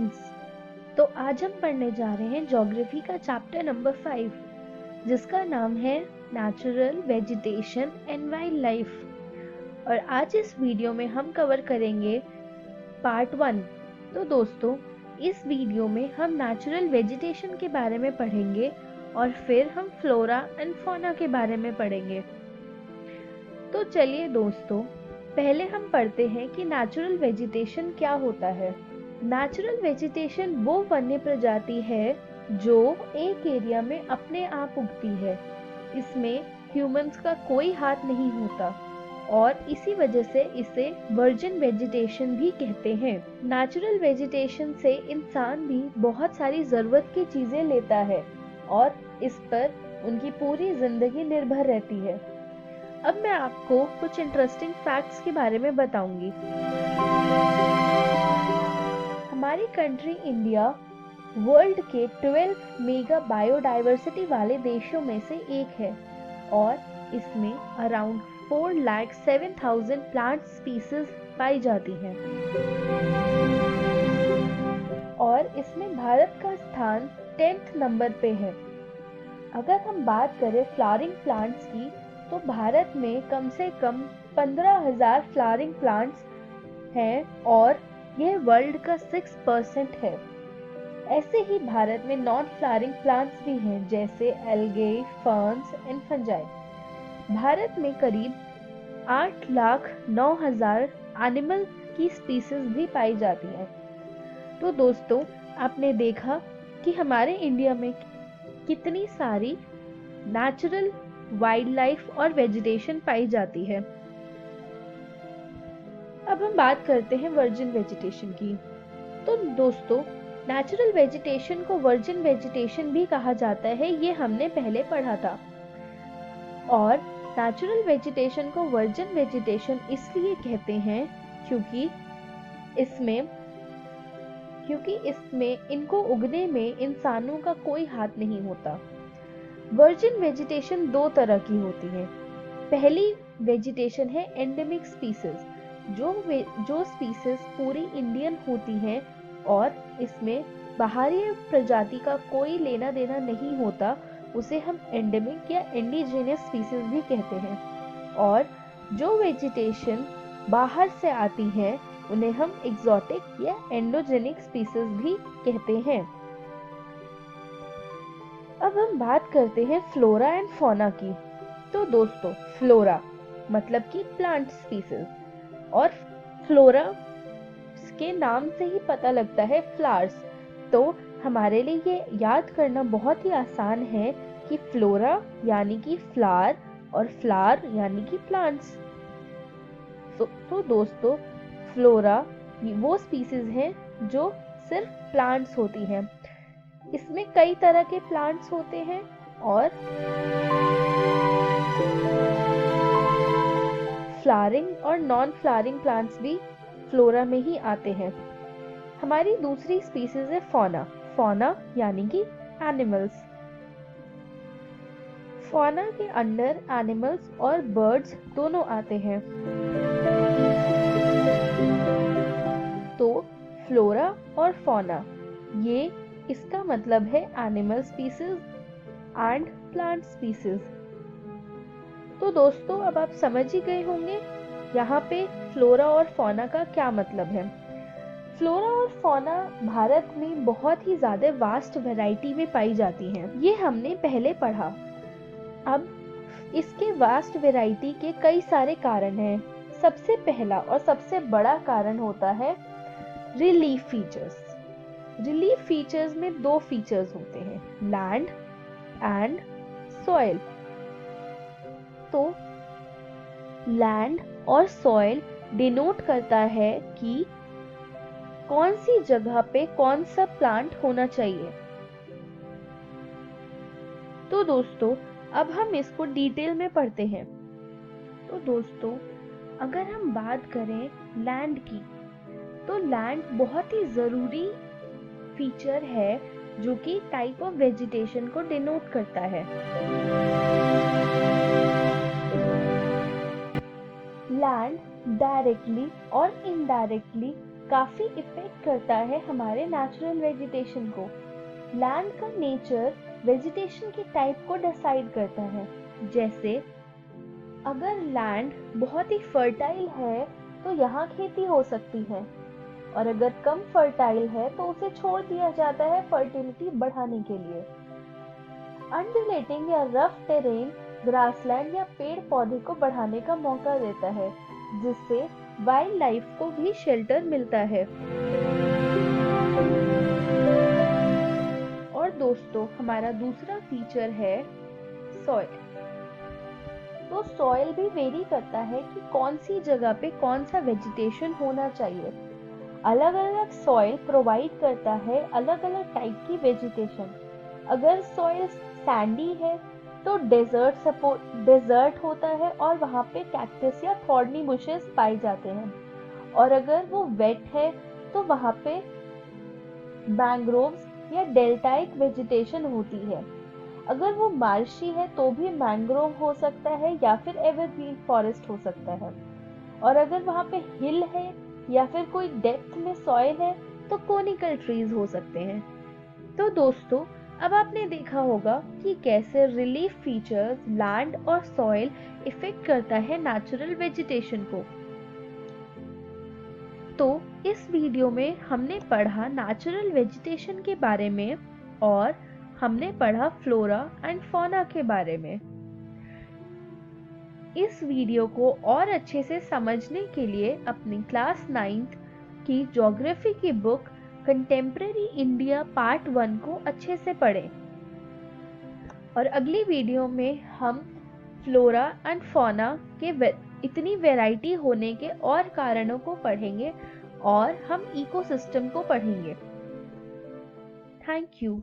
Science. तो आज हम पढ़ने जा रहे हैं ज्योग्राफी का चैप्टर नंबर 5, जिसका नाम है natural vegetation and wild life. और आज इस वीडियो में हम कवर करेंगे पार्ट 1। तो दोस्तों, इस वीडियो में हम नेचुरल वेजिटेशन के बारे में पढ़ेंगे और फिर हम फ्लोरा एंड फौना के बारे में पढ़ेंगे। तो चलिए दोस्तों, पहले हम पढ़ते हैं कि नेचुरल वेजिटेशन क्या होता है। नेचुरल वेजिटेशन वो वन्य प्रजाति है जो एक एरिया में अपने आप उगती है। इसमें ह्यूमंस का कोई हाथ नहीं होता और इसी वजह से इसे वर्जिन वेजिटेशन भी कहते हैं। नेचुरल वेजिटेशन से इंसान भी बहुत सारी जरूरत की चीजें लेता है और इस पर उनकी पूरी जिंदगी निर्भर रहती है। अब मैं आपको कुछ इंटरेस्टिंग फैक्ट्स के बारे में बताऊंगी। हमारी कंट्री इंडिया वर्ल्ड के 12 मेगा बायोडाइवर्सिटी वाले देशों में से एक है और इसमें अराउंड 4,07,000 प्लांट स्पीसीज पाई जाती हैं। और इसमें भारत का स्थान 10th नंबर पे है। अगर हम बात करें फ्लावरिंग प्लांट्स की, तो भारत में कम से कम 15,000 फ्लावरिंग प्लांट्स हैं और यह वर्ल्ड का 6% है। ऐसे ही भारत में नॉन फ्लावरिंग प्लांट्स भी हैं, जैसे algae, ferns and fungi. Bharat में करीब 8,09,000 एनिमल की स्पीसीज भी पाई जाती हैं। तो दोस्तों, आपने देखा कि हमारे इंडिया में कितनी सारी नेचुरल वाइल्ड लाइफ और वेजिटेशन पाई जाती है। अब हम बात करते हैं वर्जिन वेजिटेशन की। तो दोस्तों, नेचुरल वेजिटेशन को वर्जिन वेजिटेशन भी कहा जाता है, ये हमने पहले पढ़ा था। और नेचुरल वेजिटेशन को वर्जिन वेजिटेशन इसलिए कहते हैं क्योंकि इसमें इनको उगने में इंसानों का कोई हाथ नहीं होता। वर्जिन वेजिटेशन दो तरह की होती है। पहली वेजिटेशन है एंडेमिक स्पीसीज, जो स्पीसीज पूरी इंडियन होती हैं और इसमें बाहरी प्रजाति का कोई लेना देना नहीं होता। उसे हम एंडेमिक या इंडिजिनियस स्पीसीज भी कहते हैं। और जो वेजिटेशन बाहर से आती हैं उन्हें हम एक्सोटिक या एंडोजेनिक स्पीसीज भी कहते हैं। अब हम बात करते हैं फ्लोरा एंड फौना की। तो दोस्तों, फ्लोरा मतलब कि प्लांट स्पीसीज और फ्लोरा के नाम से ही पता लगता है फ्लावर्स। तो हमारे लिए ये याद करना बहुत ही आसान है कि फ्लोरा यानी कि फ्लावर और फ्लावर यानी कि प्लांट्स। तो दोस्तों, फ्लोरा वो स्पीसीज हैं जो सिर्फ प्लांट्स होती हैं। इसमें कई तरह के प्लांट्स होते हैं और फ्लावरिंग और नॉन फ्लावरिंग प्लांट्स भी फ्लोरा में ही आते हैं। हमारी दूसरी स्पीसीज है फौना। फौना यानी कि एनिमल्स। फौना के अंडर एनिमल्स और बर्ड्स दोनों आते हैं। तो फ्लोरा और फौना, ये इसका मतलब है animal species and plant species. तो दोस्तों, अब आप समझ ही गए होंगे यहाँ पे फ्लोरा और फौना का क्या मतलब है। फ्लोरा और फौना भारत में बहुत ही ज्यादा वास्ट वैरायटी में पाई जाती हैं। ये हमने पहले पढ़ा। अब इसके वास्ट वैरायटी के कई सारे कारण हैं। सबसे पहला और सबसे बड़ा कारण होता है रिलीफ फीचर्स। रिलीफ फीचर्स में दो फीचर्स होते हैं, लैंड एंड सॉइल। तो लैंड और सॉइल डिनोट करता है कि कौन सी जगह पे कौन सा प्लांट होना चाहिए। तो दोस्तों, अब हम इसको डिटेल में पढ़ते हैं। तो दोस्तों, अगर हम बात करें लैंड की, तो लैंड बहुत ही जरूरी फीचर है जो कि टाइप ऑफ वेजिटेशन को डिनोट करता है। लैंड डायरेक्टली और इनडायरेक्टली काफ़ी इफ़ेक्ट करता है हमारे नेचुरल वेजिटेशन को। लैंड का नेचर वेजिटेशन के टाइप को डिसाइड करता है। जैसे अगर लैंड बहुत ही फर्टाइल है तो यहाँ खेती हो सकती है, और अगर कम फर्टाइल है तो उसे छोड़ दिया जाता है फर्टिलिटी बढ़ाने के लिए। अनड्यूलेटिंग या रफ टेरेन ग्रासलैंड या पेड़ पौधे को बढ़ाने का मौका देता है, जिससे वाइल्ड लाइफ को भी शेल्टर मिलता है। और दोस्तों, हमारा दूसरा फीचर है सॉइल। तो सॉइल भी वेरी करता है कि कौन सी जगह पे कौन सा वेजिटेशन होना चाहिए। अलग अलग सॉइल प्रोवाइड करता है अलग अलग टाइप की वेजिटेशन। अगर सॉइल सैंडी है तो डेजर्ट होता है और वहाँ पे कैक्टस या थॉर्नी बुशेस पाए जाते हैं। और अगर वो वेट है तो वहाँ पे मैंग्रोव्स या डेल्टाइक वेजिटेशन होती है। अगर वो मार्शी है तो भी मैंग्रोव हो सकता है या फिर एवरग्रीन फॉरेस्ट हो सकता है। और अगर वहाँ पे हिल है या फिर कोई डेप्थ में सॉइल है तो कोनिकल ट्रीज हो सकते हैं। तो दोस्तों, अब आपने देखा होगा कि कैसे रिलीफ फीचर्स लैंड और सॉइल इफेक्ट करता है नेचुरल वेजिटेशन को। तो इस वीडियो में हमने पढ़ा नेचुरल वेजिटेशन के बारे में और हमने पढ़ा फ्लोरा एंड फौना के बारे में। इस वीडियो को और अच्छे से समझने के लिए अपनी क्लास 9th की ज्योग्राफी की बुक कंटेम्प्रेरी इंडिया पार्ट 1 को अच्छे से पढ़ें। और अगली वीडियो में हम फ्लोरा एंड फौना के इतनी वैरायटी होने के और कारणों को पढ़ेंगे और हम इकोसिस्टम को पढ़ेंगे। Thank you.